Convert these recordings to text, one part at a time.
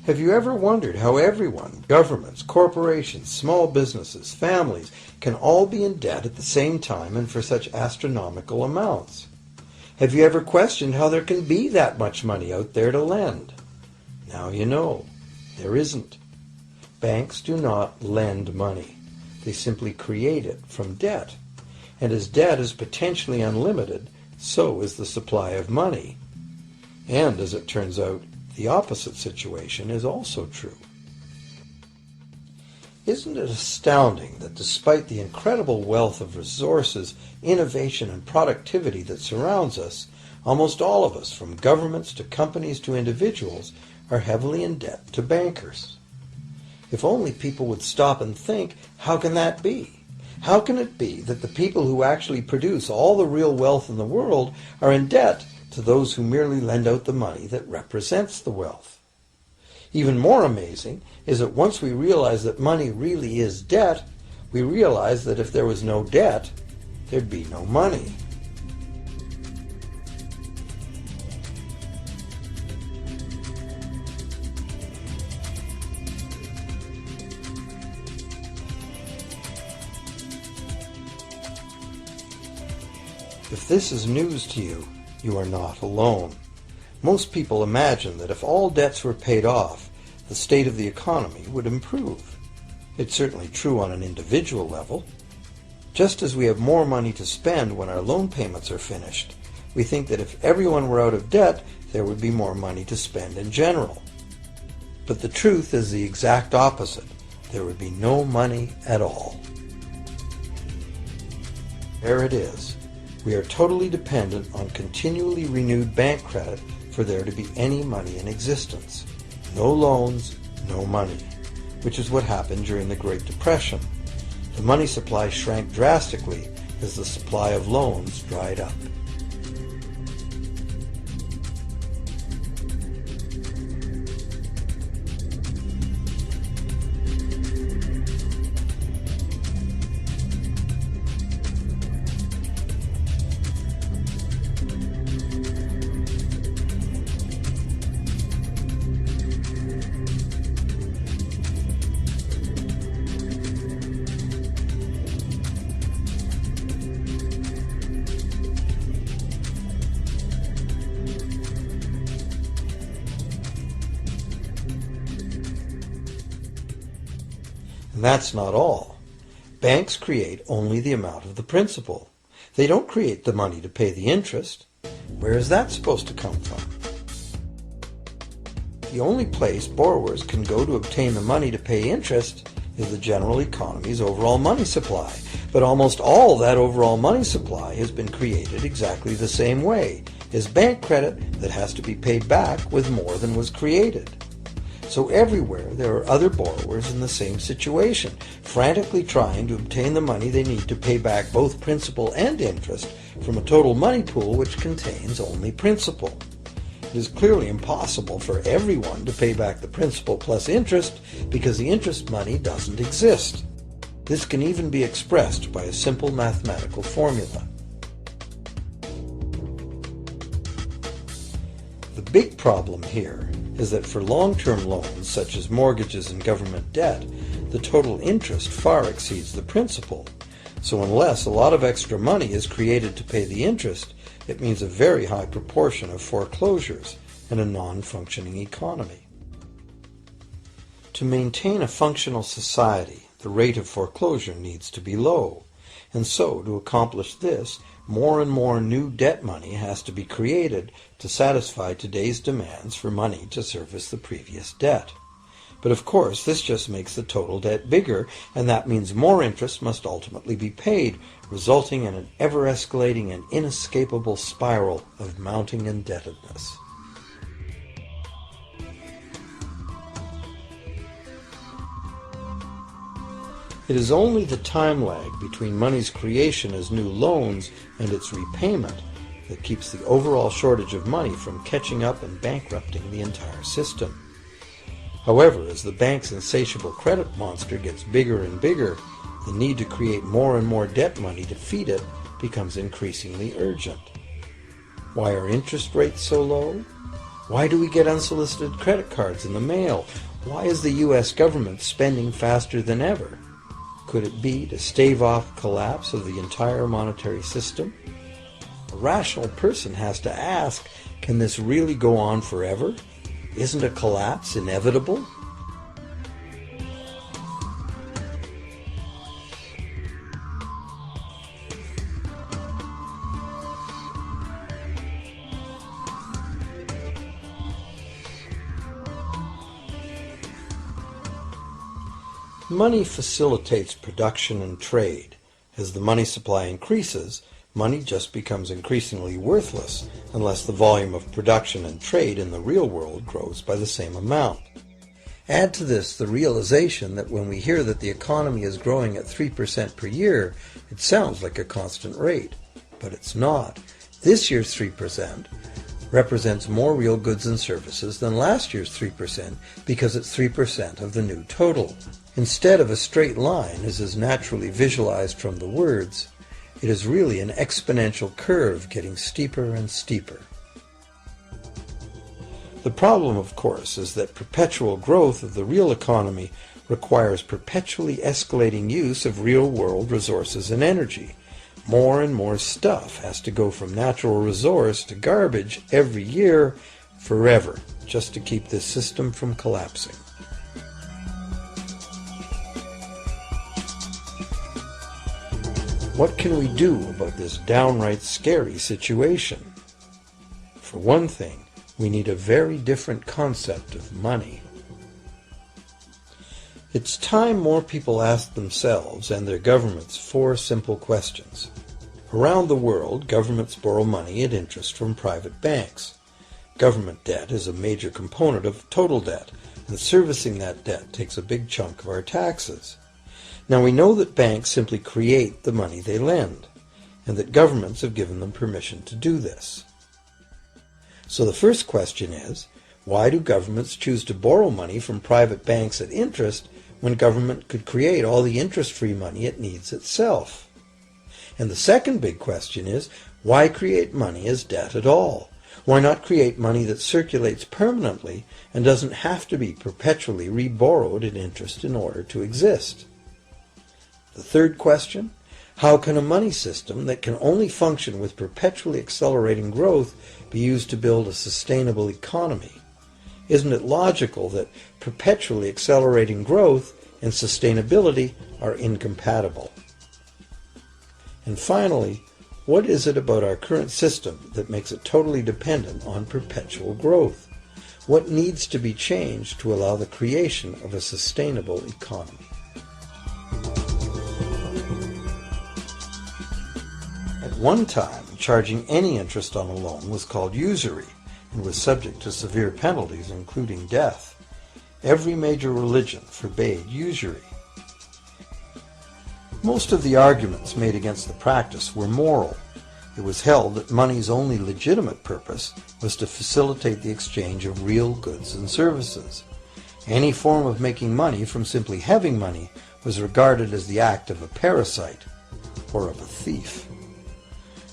Have you ever wondered how everyone, governments, corporations, small businesses, families, can all be in debt at the same time and for such astronomical amounts? Have you ever questioned how there can be that much money out there to lend? Now you know. There isn't. Banks do not lend money. They simply create it from debt. And as debt is potentially unlimited, so is the supply of money. And as it turns out, the opposite situation is also true. Isn't it astounding that despite the incredible wealth of resources, innovation, and productivity that surrounds us, almost all of us, from governments to companies to individuals, are heavily in debt to bankers? If only people would stop and think, how can that be? How can it be that the people who actually produce all the real wealth in the world are in debt to those who merely lend out the money that represents the wealth? Even more amazing is that once we realize that money really is debt, we realize that if there was no debt, there'd be no money. If this is news to you, you are not alone. Most people imagine that if all debts were paid off, the state of the economy would improve. It's certainly true on an individual level. Just as we have more money to spend when our loan payments are finished, we think that if everyone were out of debt, there would be more money to spend in general. But the truth is the exact opposite. There would be no money at all. There it is. We are totally dependent on continually renewed bank credit for there to be any money in existence. No loans, no money, which is what happened during the Great Depression. The money supply shrank drastically as the supply of loans dried up. And that's not all. Banks create only the amount of the principal. They don't create the money to pay the interest. Where is that supposed to come from? The only place borrowers can go to obtain the money to pay interest is the general economy's overall money supply. But almost all that overall money supply has been created exactly the same way, as bank credit that has to be paid back with more than was created. So everywhere there are other borrowers in the same situation, frantically trying to obtain the money they need to pay back both principal and interest from a total money pool which contains only principal. It is clearly impossible for everyone to pay back the principal plus interest because the interest money doesn't exist. This can even be expressed by a simple mathematical formula. The big problem here is that for long-term loans, such as mortgages and government debt, the total interest far exceeds the principal. So unless a lot of extra money is created to pay the interest, it means a very high proportion of foreclosures and a non-functioning economy. To maintain a functional society, the rate of foreclosure needs to be low. And so, to accomplish this, more and more new debt money has to be created to satisfy today's demands for money to service the previous debt. But of course, this just makes the total debt bigger, and that means more interest must ultimately be paid, resulting in an ever-escalating and inescapable spiral of mounting indebtedness. It is only the time lag between money's creation as new loans and its repayment that keeps the overall shortage of money from catching up and bankrupting the entire system. However, as the bank's insatiable credit monster gets bigger and bigger, the need to create more and more debt money to feed it becomes increasingly urgent. Why are interest rates so low? Why do we get unsolicited credit cards in the mail? Why is the U.S. government spending faster than ever? Could it be to stave off collapse of the entire monetary system? A rational person has to ask, can this really go on forever? Isn't a collapse inevitable? Money facilitates production and trade. As the money supply increases, money just becomes increasingly worthless unless the volume of production and trade in the real world grows by the same amount. Add to this the realization that when we hear that the economy is growing at 3% per year, it sounds like a constant rate, but it's not. This year's 3% represents more real goods and services than last year's 3% because it's 3% of the new total. Instead of a straight line, as is naturally visualized from the words, it is really an exponential curve getting steeper and steeper. The problem, of course, is that perpetual growth of the real economy requires perpetually escalating use of real-world resources and energy. More and more stuff has to go from natural resource to garbage every year, forever, just to keep this system from collapsing. What can we do about this downright scary situation? For one thing, we need a very different concept of money. It's time more people asked themselves and their governments 4 simple questions. Around the world, governments borrow money at interest from private banks. Government debt is a major component of total debt, and servicing that debt takes a big chunk of our taxes. Now we know that banks simply create the money they lend, and that governments have given them permission to do this. So the first question is, why do governments choose to borrow money from private banks at interest when government could create all the interest-free money it needs itself? And the second big question is, why create money as debt at all? Why not create money that circulates permanently and doesn't have to be perpetually reborrowed at interest in order to exist? The third question, how can a money system that can only function with perpetually accelerating growth be used to build a sustainable economy? Isn't it logical that perpetually accelerating growth and sustainability are incompatible? And finally, what is it about our current system that makes it totally dependent on perpetual growth? What needs to be changed to allow the creation of a sustainable economy? At one time, charging any interest on a loan was called usury and was subject to severe penalties, including death. Every major religion forbade usury. Most of the arguments made against the practice were moral. It was held that money's only legitimate purpose was to facilitate the exchange of real goods and services. Any form of making money from simply having money was regarded as the act of a parasite or of a thief.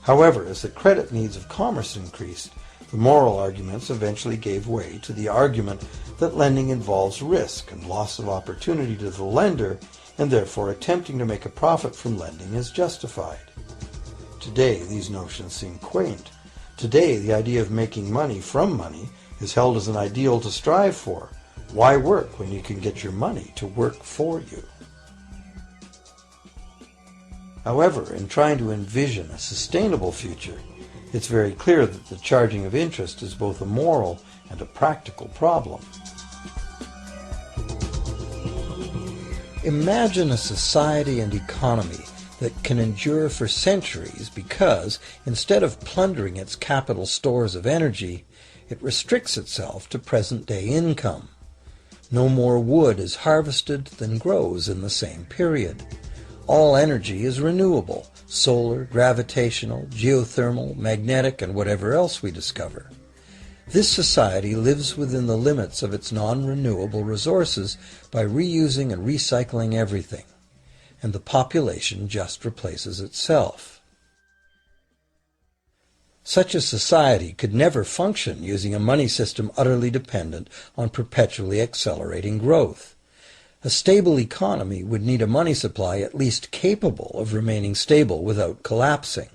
However, as the credit needs of commerce increased, the moral arguments eventually gave way to the argument that lending involves risk and loss of opportunity to the lender, and therefore attempting to make a profit from lending is justified. Today, these notions seem quaint. Today, the idea of making money from money is held as an ideal to strive for. Why work when you can get your money to work for you? However, in trying to envision a sustainable future, it's very clear that the charging of interest is both a moral and a practical problem. Imagine a society and economy that can endure for centuries because, instead of plundering its capital stores of energy, it restricts itself to present-day income. No more wood is harvested than grows in the same period. All energy is renewable, solar, gravitational, geothermal, magnetic, and whatever else we discover. This society lives within the limits of its non-renewable resources by reusing and recycling everything, and the population just replaces itself. Such a society could never function using a money system utterly dependent on perpetually accelerating growth. A stable economy would need a money supply at least capable of remaining stable without collapsing.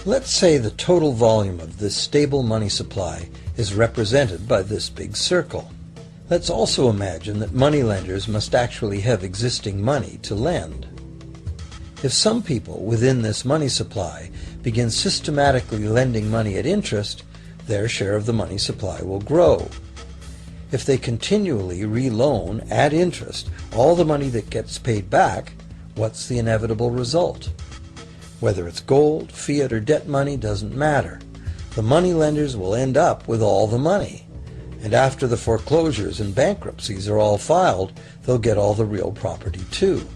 Let's say the total volume of this stable money supply is represented by this big circle. Let's also imagine that moneylenders must actually have existing money to lend. If some people within this money supply begin systematically lending money at interest, their share of the money supply will grow. If they continually reloan at interest all the money that gets paid back, what's the inevitable result? Whether it's gold, fiat, or debt money doesn't matter. The moneylenders will end up with all the money. And after the foreclosures and bankruptcies are all filed, they'll get all the real property too.